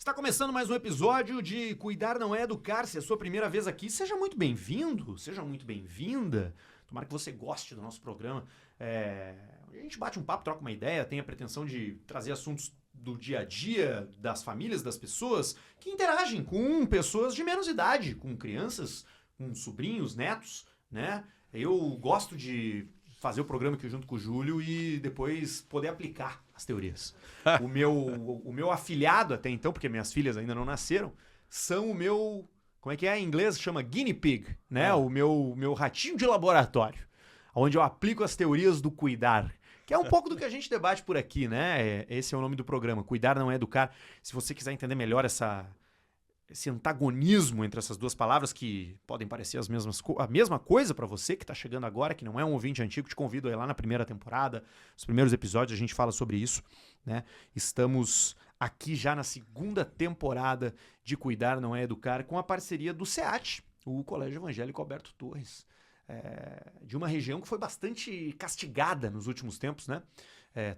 Está começando mais um episódio de Cuidar Não É Educar. Se é a sua primeira vez aqui, seja muito bem-vindo, seja muito bem-vinda. Tomara que você goste do nosso programa. A gente bate um papo, troca uma ideia, tem a pretensão de trazer assuntos do dia a dia, das famílias, das pessoas que interagem com pessoas de menos idade, com crianças, com sobrinhos, netos, né? Eu gosto de fazer o programa aqui junto com o Júlio e depois poder aplicar as teorias. O meu afilhado até então, porque minhas filhas ainda não nasceram, são o meu, como é que é em inglês? Chama guinea pig, né? O meu ratinho de laboratório, onde eu aplico as teorias do cuidar, que é um pouco do que a gente debate por aqui, né? Esse é o nome do programa, Cuidar Não É Educar. Se você quiser entender melhor esse antagonismo entre essas duas palavras que podem parecer a mesma coisa para você que está chegando agora, que não é um ouvinte antigo, te convido a ir lá na primeira temporada, os primeiros episódios a gente fala sobre isso, né? Estamos aqui já na segunda temporada de Cuidar Não É Educar, com a parceria do SEAT, o Colégio Evangélico Alberto Torres, de uma região que foi bastante castigada nos últimos tempos, né?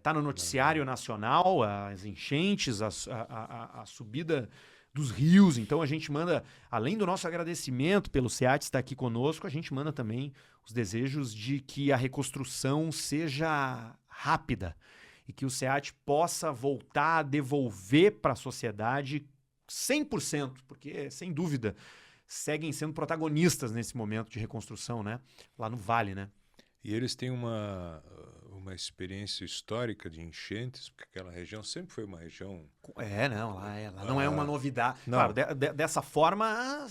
Tá no noticiário nacional, as enchentes, a subida dos rios. Então a gente manda, além do nosso agradecimento pelo SEAT estar aqui conosco, a gente manda também os desejos de que a reconstrução seja rápida e que o SEAT possa voltar a devolver para a sociedade 100%, porque, sem dúvida, seguem sendo protagonistas nesse momento de reconstrução, né? Lá no Vale, né? E eles têm uma experiência histórica de enchentes, porque aquela região sempre foi uma região... Lá não é uma novidade. Não. Claro, dessa forma,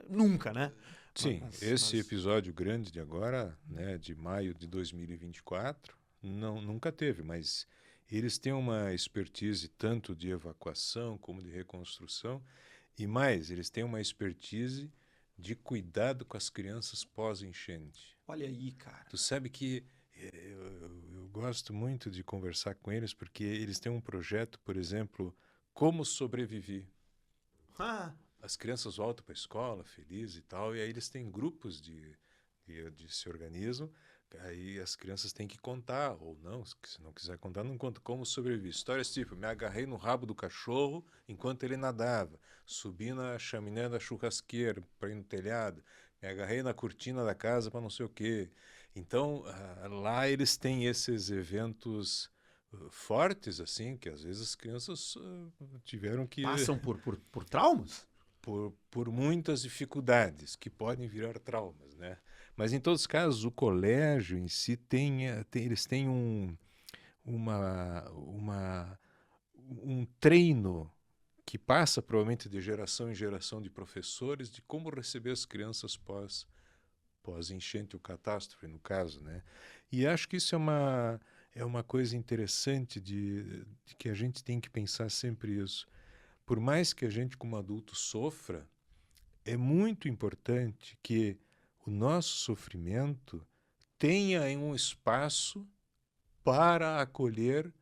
nunca, né? Sim, esse episódio grande de agora, né, de maio de 2024, nunca teve, mas eles têm uma expertise tanto de evacuação como de reconstrução, e mais, eles têm uma expertise de cuidado com as crianças pós-enchente. Olha aí, cara. Tu sabe que eu gosto muito de conversar com eles, porque eles têm um projeto, por exemplo, Como Sobreviver. As crianças voltam para a escola felizes e tal, e aí eles têm grupos de se organizam, aí as crianças têm que contar, ou não, se não quiser contar, não conta. Como sobreviver. Histórias tipo, me agarrei no rabo do cachorro enquanto ele nadava, subi na chaminé da churrasqueira para ir no telhado, me agarrei na cortina da casa para não sei o quê. Então, lá eles têm esses eventos fortes, assim, que às vezes as crianças tiveram que... Passam por traumas? Por muitas dificuldades que podem virar traumas, né? Mas, em todos os casos, o colégio em si eles têm um treino que passa, provavelmente, de geração em geração de professores de como receber as crianças pós-enchente ou catástrofe, no caso, né? E acho que isso é uma coisa interessante de que a gente tem que pensar sempre isso. Por mais que a gente, como adulto, sofra, é muito importante que o nosso sofrimento tenha um espaço para acolher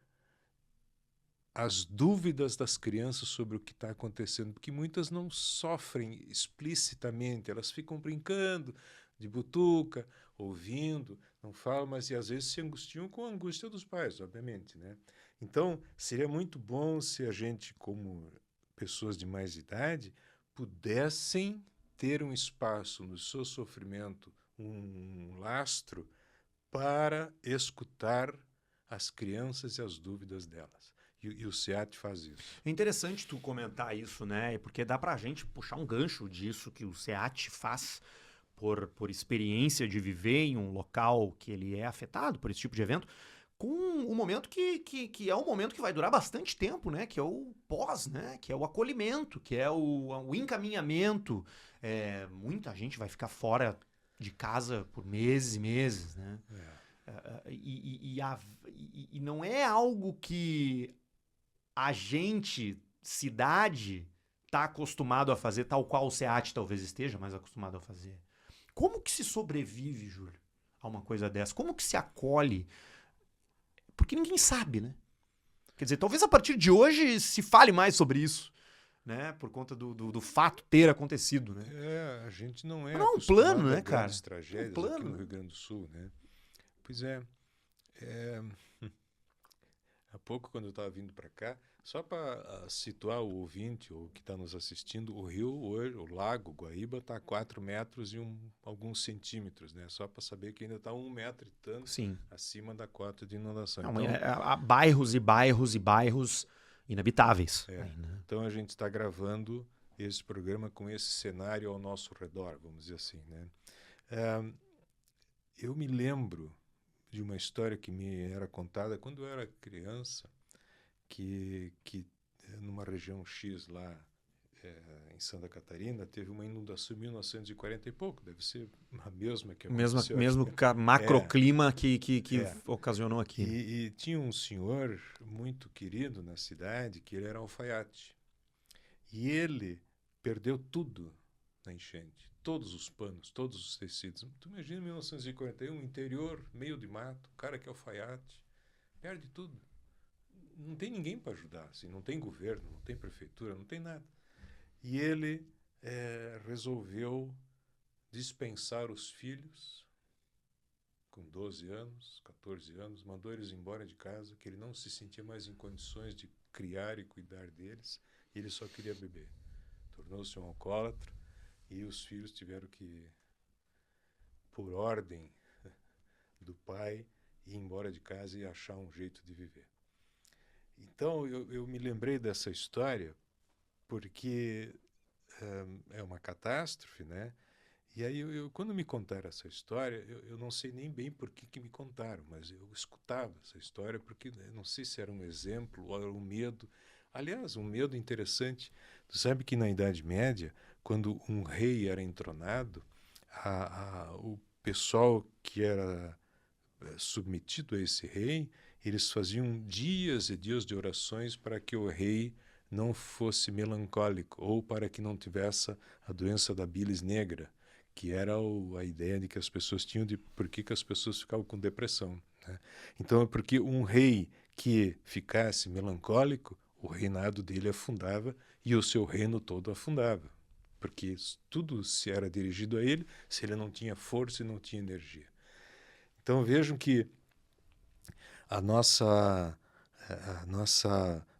as dúvidas das crianças sobre o que está acontecendo, porque muitas não sofrem explicitamente, elas ficam brincando de butuca, ouvindo, não falam, mas e às vezes se angustiam com a angústia dos pais, obviamente, né? Então, seria muito bom se a gente, como pessoas de mais idade, pudessem ter um espaço no seu sofrimento, um lastro para escutar as crianças e as dúvidas delas. E o SEAT faz isso. É interessante tu comentar isso, né? Porque dá pra gente puxar um gancho disso que o SEAT faz por experiência de viver em um local que ele é afetado por esse tipo de evento, com um momento que é um momento que vai durar bastante tempo, né? Que é o pós, né? Que é o acolhimento, que é o encaminhamento. Muita gente vai ficar fora de casa por meses e meses, né? E não é algo que a gente, cidade, tá acostumado a fazer, tal qual o SEAT talvez esteja mais acostumado a fazer. Como que se sobrevive, Júlio, a uma coisa dessa? Como que se acolhe? Porque ninguém sabe, né? Quer dizer, talvez a partir de hoje se fale mais sobre isso, né? Por conta do fato ter acontecido, né? A gente não é Mas não é um acostumado plano, né, a cara? grandes tragédias aqui no Rio Grande do Sul, né? Pois é. pouco, quando eu estava vindo para cá, só para situar o ouvinte ou que está nos assistindo, o rio hoje, o lago Guaíba está a 4 metros e alguns centímetros, né? Só para saber que ainda está 1 metro e tanto Sim. acima da cota de inundação. Não, Então, há bairros e bairros e bairros inabitáveis. Aí, né? então a gente está gravando esse programa com esse cenário ao nosso redor, vamos dizer assim, né? Eu me lembro de uma história que me era contada quando eu era criança, que numa região X lá em Santa Catarina teve uma inundação em 1940 e pouco, deve ser a mesma que aconteceu Mesmo aqui. macroclima que ocasionou aqui. E tinha um senhor muito querido na cidade que ele era alfaiate. E ele perdeu tudo na enchente. Todos os panos, todos os tecidos. Tu imagina 1941, interior, meio de mato, cara que é alfaiate, perde tudo. Não tem ninguém para ajudar, assim, não tem governo, não tem prefeitura, não tem nada. E ele resolveu dispensar os filhos, com 12 anos, 14 anos, mandou eles embora de casa, que ele não se sentia mais em condições de criar e cuidar deles, e ele só queria beber. Tornou-se um alcoólatra e os filhos tiveram que, por ordem do pai, ir embora de casa e achar um jeito de viver. Então, eu me lembrei dessa história porque é uma catástrofe, né? E aí, quando me contaram essa história, eu não sei nem bem por que me contaram, mas eu escutava essa história porque eu não sei se era um exemplo ou era um medo. Aliás, um medo interessante. Tu sabe que na Idade Média, quando um rei era entronado, o pessoal que era submetido a esse rei, eles faziam dias e dias de orações para que o rei não fosse melancólico ou para que não tivesse a doença da bilis negra, que era a ideia de que as pessoas tinham de por que as pessoas ficavam com depressão, né? Então é porque um rei que ficasse melancólico, o reinado dele afundava e o seu reino todo afundava, porque tudo se era dirigido a ele se ele não tinha força e não tinha energia. Então vejam que a nossa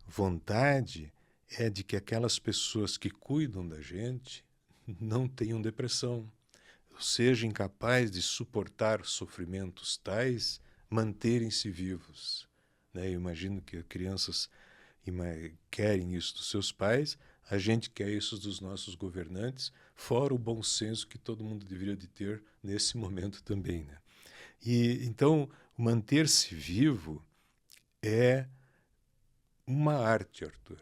vontade é de que aquelas pessoas que cuidam da gente não tenham depressão, sejam incapazes de suportar sofrimentos tais, manterem-se vivos, né? Eu imagino que crianças querem isso dos seus pais, a gente quer isso dos nossos governantes, fora o bom senso que todo mundo deveria de ter nesse momento também, né? E então manter-se vivo é uma arte, Arthur.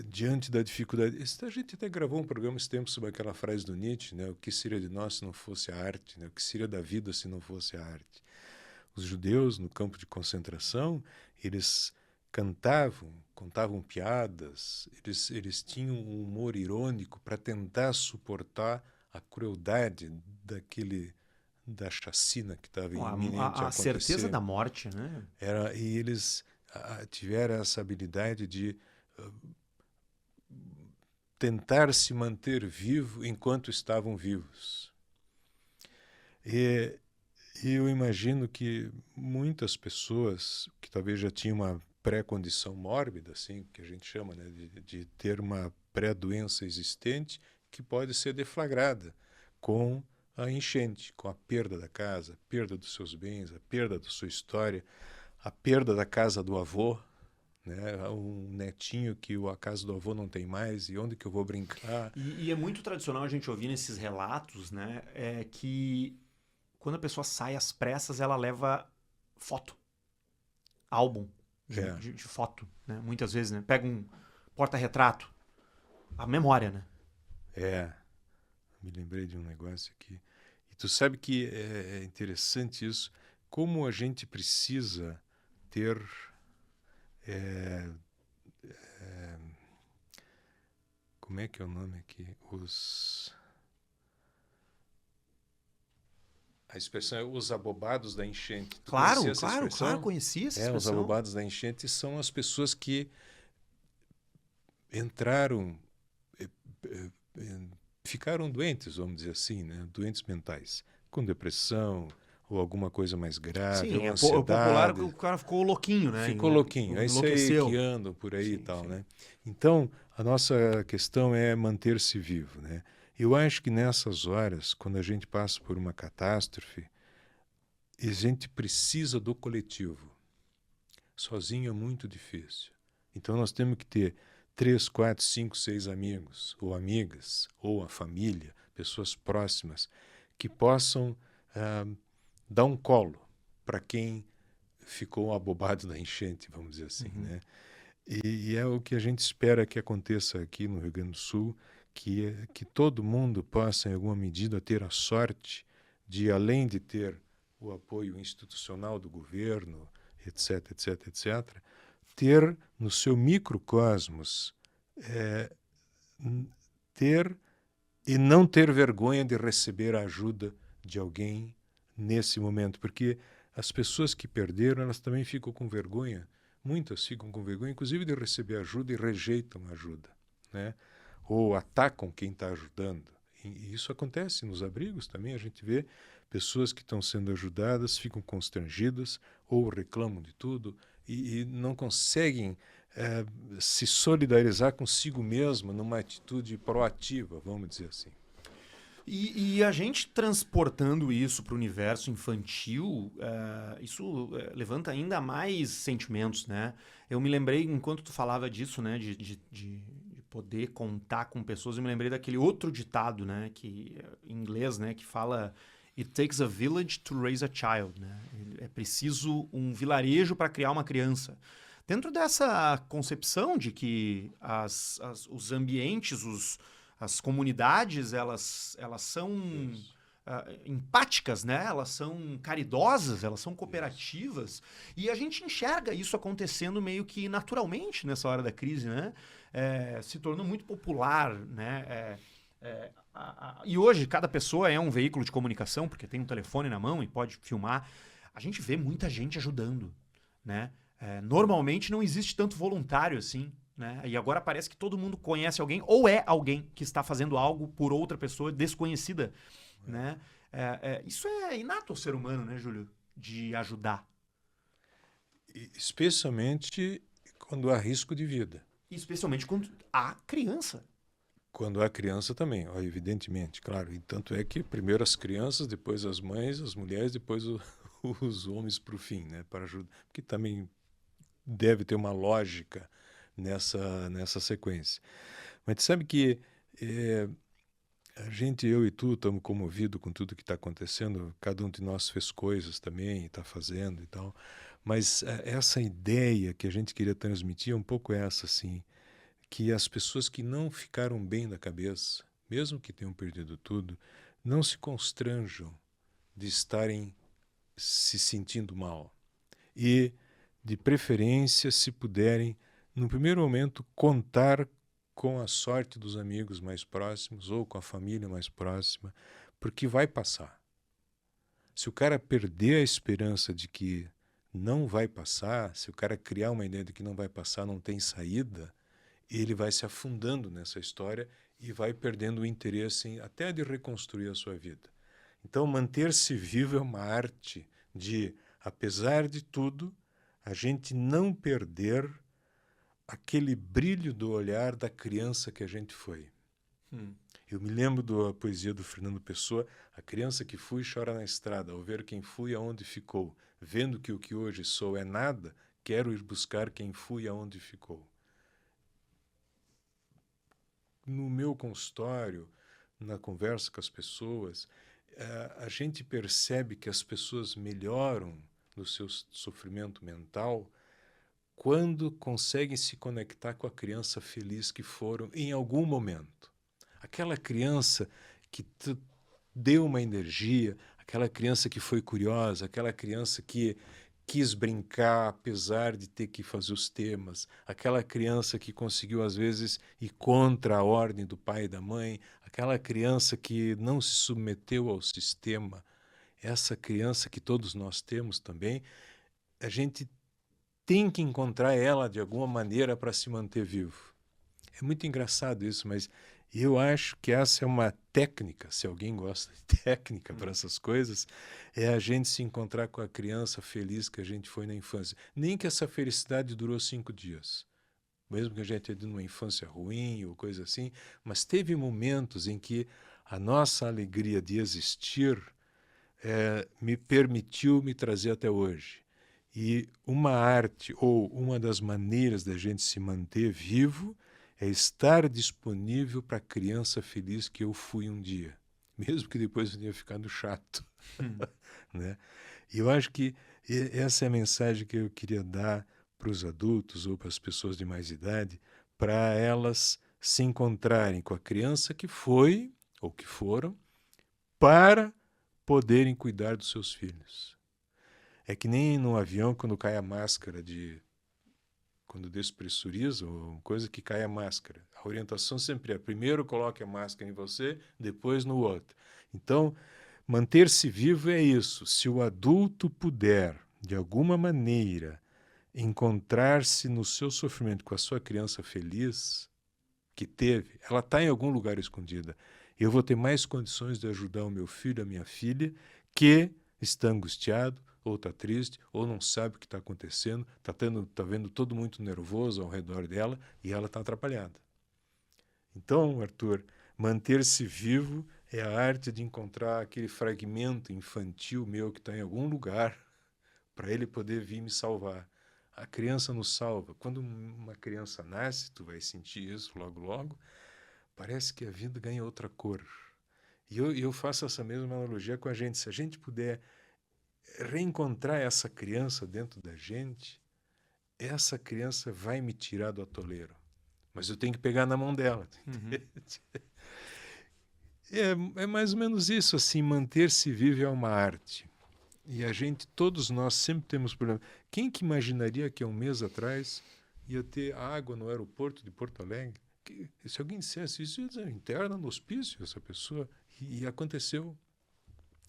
Diante da dificuldade. A gente até gravou um programa esse tempo sobre aquela frase do Nietzsche, né? O que seria de nós se não fosse a arte? Né? O que seria da vida se não fosse a arte? Os judeus, no campo de concentração, eles cantavam, contavam piadas, eles tinham um humor irônico para tentar suportar a crueldade da chacina que estava iminente a acontecer. A certeza da morte, né? E eles tiveram essa habilidade de tentar se manter vivo enquanto estavam vivos. E eu imagino que muitas pessoas que talvez já tinham uma pré-condição mórbida, assim, que a gente chama, né, de ter uma pré-doença existente, que pode ser deflagrada com a enchente, com a perda da casa, a perda dos seus bens, a perda da sua história, a perda da casa do avô, né? Um netinho que a casa do avô não tem mais, e onde que eu vou brincar? E é muito tradicional a gente ouvir nesses relatos, né, que quando a pessoa sai às pressas, ela leva foto, álbum de foto, né? Muitas vezes, né? Pega um porta-retrato, a memória, né? Me lembrei de um negócio aqui. E tu sabe que é interessante isso, como a gente precisa ter como é que é o nome aqui? A expressão é os abobados da enchente. Tu conhecia essa expressão? Claro, conhecia essa expressão. Os abobados da enchente são as pessoas que entraram, ficaram doentes, vamos dizer assim, né? Doentes mentais, com depressão, ou alguma coisa mais grave, Sim, ou o popular, ansiedade. o cara ficou louquinho, né? Ficou louquinho. É isso aí Enlouqueceu. que andam por aí e Sim, tal, sim. né? Então, a nossa questão é manter-se vivo, né? Eu acho que nessas horas, quando a gente passa por uma catástrofe, a gente precisa do coletivo. Sozinho é muito difícil. Então nós temos que ter 3, 4, 5, 6 amigos ou amigas, ou a família, pessoas próximas, que possam dar um colo para quem ficou abobado na enchente, vamos dizer assim, né? E é o que a gente espera que aconteça aqui no Rio Grande do Sul, que todo mundo possa, em alguma medida, ter a sorte de, além de ter o apoio institucional do governo, etc., etc., etc., ter no seu microcosmos, ter e não ter vergonha de receber a ajuda de alguém nesse momento, porque as pessoas que perderam, elas também ficam com vergonha, muitas ficam com vergonha, inclusive de receber ajuda e rejeitam a ajuda, né? Ou atacam quem está ajudando. E isso acontece nos abrigos também, a gente vê pessoas que estão sendo ajudadas, ficam constrangidas ou reclamam de tudo e não conseguem se solidarizar consigo mesmo numa atitude proativa, vamos dizer assim. E a gente transportando isso para o universo infantil, isso levanta ainda mais sentimentos, né? Eu me lembrei, enquanto tu falava disso, né, de poder contar com pessoas, eu me lembrei daquele outro ditado, né, que, em inglês, né, que fala It takes a village to raise a child, né? É preciso um vilarejo para criar uma criança. Dentro dessa concepção de que os ambientes, as comunidades, elas são empáticas, né? Elas são caridosas, elas são cooperativas. E a gente enxerga isso acontecendo meio que naturalmente nessa hora da crise, né? Se tornou muito popular, né? E hoje cada pessoa é um veículo de comunicação, porque tem um telefone na mão e pode filmar. A gente vê muita gente ajudando, né? Normalmente não existe tanto voluntário assim, né? E agora parece que todo mundo conhece alguém ou é alguém que está fazendo algo por outra pessoa desconhecida, né? Isso é inato ao ser humano, né, Júlio? De ajudar. Especialmente quando há risco de vida. E especialmente quando há criança. Quando há criança também, evidentemente, claro. E tanto é que primeiro as crianças, depois as mães, as mulheres, depois os homens para o fim, né? Para ajudar. Porque também deve ter uma lógica nessa sequência. Mas sabe que a gente, eu e tu, estamos comovidos com tudo que está acontecendo. Cada um de nós fez coisas também, está fazendo e tal. Mas essa ideia que a gente queria transmitir é um pouco essa, assim, que as pessoas que não ficaram bem da cabeça, mesmo que tenham perdido tudo, não se constranjam de estarem se sentindo mal. E, de preferência, se puderem, no primeiro momento, contar com a sorte dos amigos mais próximos ou com a família mais próxima, porque vai passar. Se o cara perder a esperança de que não vai passar, se o cara criar uma ideia de que não vai passar, não tem saída, ele vai se afundando nessa história e vai perdendo o interesse até de reconstruir a sua vida. Então, manter-se vivo é uma arte de, apesar de tudo, a gente não perder aquele brilho do olhar da criança que a gente foi. Eu me lembro da poesia do Fernando Pessoa, a criança que fui chora na estrada, ao ver quem fui aonde ficou. Vendo que o que hoje sou é nada, quero ir buscar quem fui aonde ficou. No meu consultório, na conversa com as pessoas, a gente percebe que as pessoas melhoram no seu sofrimento mental quando conseguem se conectar com a criança feliz que foram em algum momento. Aquela criança que deu uma energia, aquela criança que foi curiosa, aquela criança que quis brincar apesar de ter que fazer os temas, aquela criança que conseguiu às vezes ir contra a ordem do pai e da mãe, aquela criança que não se submeteu ao sistema, essa criança que todos nós temos também, a gente tem que encontrar ela de alguma maneira para se manter vivo. É muito engraçado isso, mas eu acho que essa é uma técnica, se alguém gosta de técnica para essas coisas, é a gente se encontrar com a criança feliz que a gente foi na infância. Nem que essa felicidade durou 5 dias. Mesmo que a gente tenha tido uma infância ruim ou coisa assim, mas teve momentos em que a nossa alegria de existir me permitiu me trazer até hoje. E uma arte, ou uma das maneiras da gente se manter vivo, é estar disponível para a criança feliz que eu fui um dia, mesmo que depois eu tenha ficado chato. Né? E eu acho que essa é a mensagem que eu queria dar para os adultos ou para as pessoas de mais idade, para elas se encontrarem com a criança que foi ou que foram, para poderem cuidar dos seus filhos. É que nem no avião, quando cai a máscara quando despressuriza, ou coisa que cai a máscara. A orientação sempre é: primeiro coloque a máscara em você, depois no outro. Então, manter-se vivo é isso. Se o adulto puder, de alguma maneira, encontrar-se no seu sofrimento com a sua criança feliz que teve, ela está em algum lugar escondida. Eu vou ter mais condições de ajudar o meu filho, a minha filha, que está angustiado, ou está triste, ou não sabe o que está acontecendo, está vendo todo muito nervoso ao redor dela e ela está atrapalhada. Então, Arthur, manter-se vivo é a arte de encontrar aquele fragmento infantil meu que está em algum lugar para ele poder vir me salvar. A criança nos salva. Quando uma criança nasce, tu vai sentir isso logo, logo, parece que a vida ganha outra cor. E eu faço essa mesma analogia com a gente. Se a gente puder reencontrar essa criança dentro da gente, essa criança vai me tirar do atoleiro. Mas eu tenho que pegar na mão dela. É mais ou menos isso, assim, manter-se vivo é uma arte. E todos nós sempre temos problemas. Quem que imaginaria que há um mês atrás ia ter água no aeroporto de Porto Alegre? Se alguém dissesse isso, ia dizer: interna no hospício essa pessoa. E aconteceu.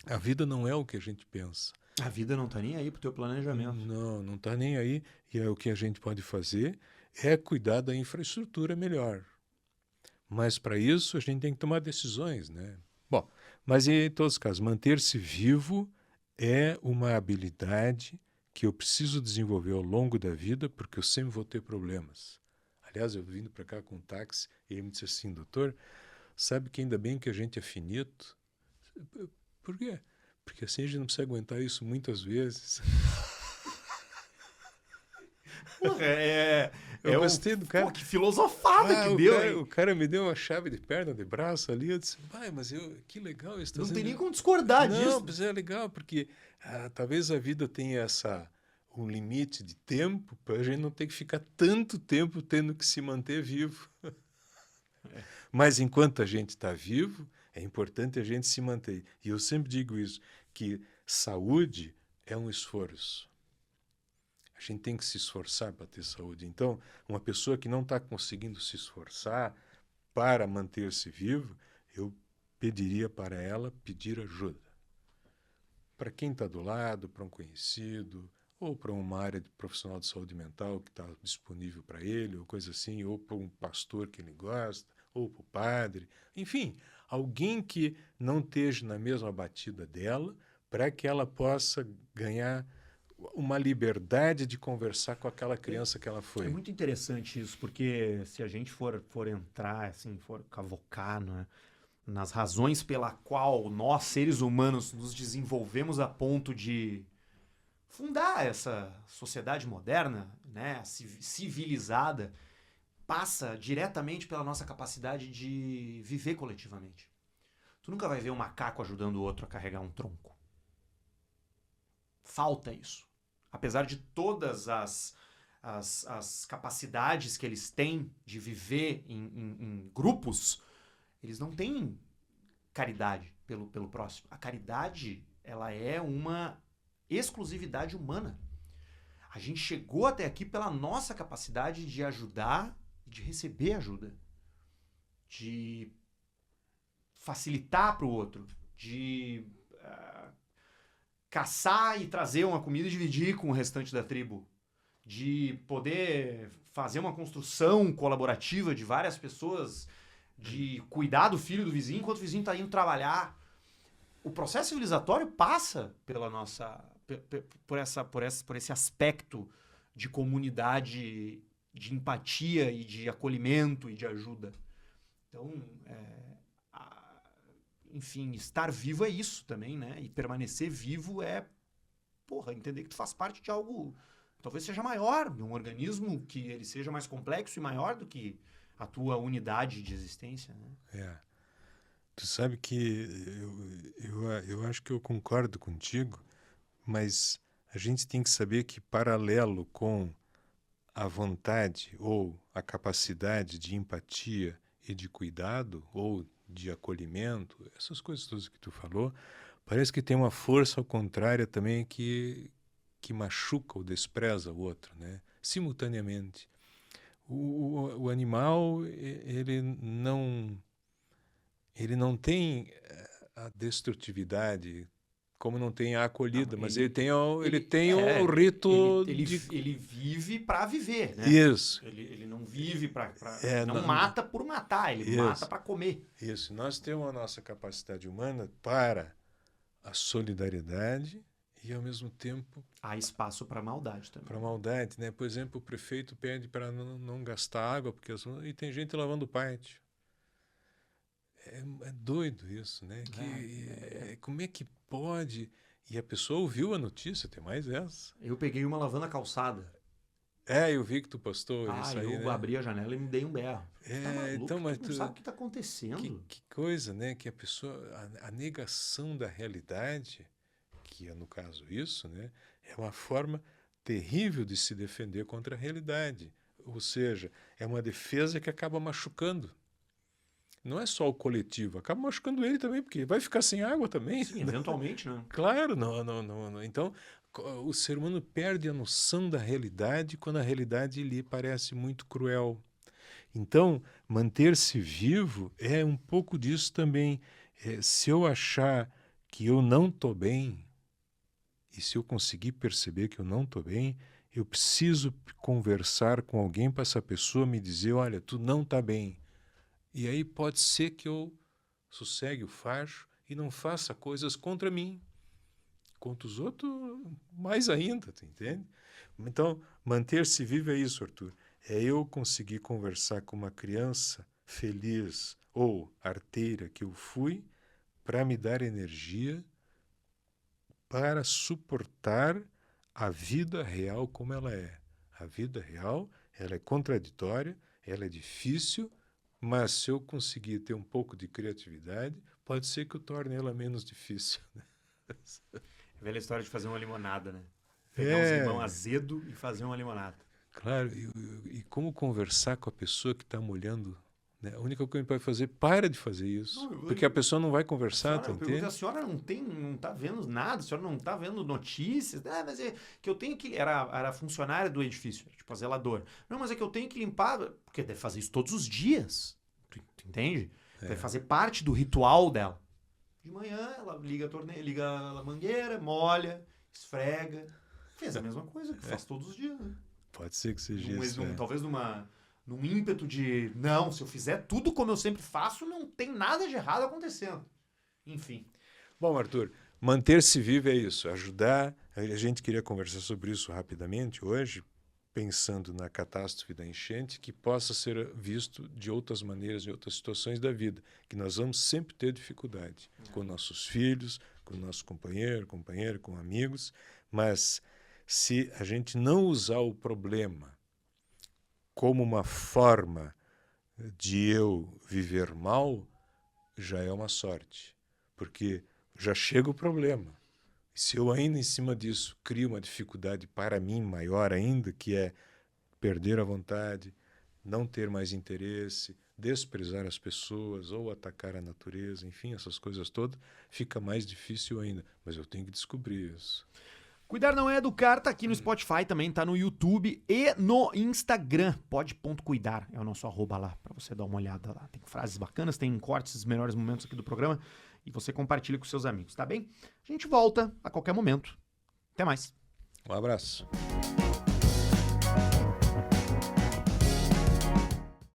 A vida não é o que a gente pensa. A vida não está nem aí para o teu planejamento. Não está nem aí. E o que a gente pode fazer é cuidar da infraestrutura melhor. Mas para isso a gente tem que tomar decisões, né? Bom, mas em todos os casos, manter-se vivo é uma habilidade que eu preciso desenvolver ao longo da vida, porque eu sempre vou ter problemas. Aliás, eu vindo para cá com um táxi, e ele me disse assim: doutor, sabe que ainda bem que a gente é finito? Por quê? Porque assim a gente não precisa aguentar isso muitas vezes. Eu gostei do cara. Pô, que filosofada que deu, hein? O cara me deu uma chave de perna, de braço ali. Eu disse: mas que legal isso. Não tem nem como discordar disso. Não, mas é legal, porque talvez a vida tenha um limite de tempo para a gente não ter que ficar tanto tempo tendo que se manter vivo. Mas enquanto a gente está vivo, é importante a gente se manter. E eu sempre digo isso, que saúde é um esforço. A gente tem que se esforçar para ter saúde. Então, uma pessoa que não está conseguindo se esforçar para manter-se vivo, eu pediria para ela pedir ajuda. Para quem está do lado, para um conhecido, ou para uma área de profissional de saúde mental que está disponível para ele, ou coisa assim, ou para um pastor que ele gosta, ou para o padre. Enfim, alguém que não esteja na mesma batida dela, para que ela possa ganhar uma liberdade de conversar com aquela criança que ela foi. É muito interessante isso, porque se a gente for entrar, assim, for cavocar, né, nas razões pela qual nós, seres humanos, nos desenvolvemos a ponto de fundar essa sociedade moderna, né, civilizada, passa diretamente pela nossa capacidade de viver coletivamente. Tu nunca vai ver um macaco ajudando o outro a carregar um tronco. Falta isso. Apesar de todas as capacidades que eles têm de viver em grupos, eles não têm caridade pelo próximo. A caridade, ela é uma exclusividade humana. A gente chegou até aqui pela nossa capacidade de ajudar e de receber ajuda. De facilitar para o outro. De caçar e trazer uma comida e dividir com o restante da tribo. De poder fazer uma construção colaborativa de várias pessoas de cuidar do filho do vizinho enquanto o vizinho está indo trabalhar. O processo civilizatório passa pela nossa, por esse aspecto de comunidade, de empatia e de acolhimento e de ajuda. Então, enfim, estar vivo é isso também, né? E permanecer vivo é, entender que tu faz parte de algo talvez seja maior, de um organismo que ele seja mais complexo e maior do que a tua unidade de existência, né? Tu sabe que eu acho que eu concordo contigo, mas a gente tem que saber que paralelo com a vontade ou a capacidade de empatia e de cuidado ou de acolhimento, essas coisas todas que tu falou, parece que tem uma força ao contrário também que machuca ou despreza o outro, né? Simultaneamente. O animal, ele não tem a destrutividade, como não tem a acolhida, mas ele tem o rito ele vive para viver, né? Isso. Ele não vive para não mata por matar, ele mata para comer. Isso. Nós temos a nossa capacidade humana para a solidariedade e, ao mesmo tempo... Há espaço para maldade também. Para maldade, né? Por exemplo, o prefeito pede para não gastar água, e tem gente lavando o pátio. É doido isso, né? Como é que pode... E a pessoa ouviu a notícia, tem mais essa. Eu peguei uma lavando a calçada. Eu vi que tu postou isso aí, eu abri a janela e me dei um berro. Tá maluco, então, mas tu não sabe o que está acontecendo. Que coisa, né? Que a pessoa... A negação da realidade, que é, no caso, isso, né? É uma forma terrível de se defender contra a realidade. Ou seja, é uma defesa que acaba machucando. Não é só o coletivo, acaba machucando ele também, porque vai ficar sem água também. Sim, eventualmente, né? Claro, não. Então, o ser humano perde a noção da realidade quando a realidade lhe parece muito cruel. Então, manter-se vivo é um pouco disso também. Se eu achar que eu não estou bem, e se eu conseguir perceber que eu não estou bem, eu preciso conversar com alguém para essa pessoa me dizer, olha, tu não está bem. E aí pode ser que eu sossegue o facho e não faça coisas contra mim. Contra os outros, mais ainda, tu entende? Então, manter-se vivo é isso, Arthur. É eu conseguir conversar com uma criança feliz ou arteira que eu fui para me dar energia para suportar a vida real como ela é. A vida real, ela é contraditória, ela é difícil, mas se eu conseguir ter um pouco de criatividade, pode ser que eu torne ela menos difícil. É velha história de fazer uma limonada, né? Pegar uns limão azedo e fazer uma limonada. Claro, e como conversar com a pessoa que está molhando, né? A única coisa que a gente pode fazer, para de fazer isso. Porque a pessoa não vai conversar, tu entende? A senhora não está vendo nada, a senhora não está vendo notícias. Mas é que eu tenho que... Era funcionária do edifício, tipo a zeladora. Não, mas é que eu tenho que limpar... Porque deve fazer isso todos os dias. Tu entende? Deve fazer parte do ritual dela. De manhã, ela liga a mangueira, molha, esfrega. Fez a mesma coisa que faz todos os dias, né? Pode ser que seja isso. Talvez num ímpeto de, não, se eu fizer tudo como eu sempre faço, não tem nada de errado acontecendo. Enfim. Bom, Arthur, manter-se vivo é isso, ajudar. A gente queria conversar sobre isso rapidamente hoje, pensando na catástrofe da enchente, que possa ser visto de outras maneiras, em outras situações da vida, que nós vamos sempre ter dificuldade com nossos filhos, com o nosso companheiro, com amigos, mas se a gente não usar o problema como uma forma de eu viver mal, já é uma sorte, porque já chega o problema. E se eu ainda em cima disso crio uma dificuldade para mim maior ainda, que é perder a vontade, não ter mais interesse, desprezar as pessoas ou atacar a natureza, enfim, essas coisas todas, fica mais difícil ainda. Mas eu tenho que descobrir isso. Cuidar Não É Educar tá aqui no Spotify, também tá no YouTube e no Instagram. Pode.cuidar, é o nosso @ lá, pra você dar uma olhada lá. Tem frases bacanas, tem cortes dos melhores momentos aqui do programa e você compartilha com seus amigos, tá bem? A gente volta a qualquer momento. Até mais. Um abraço.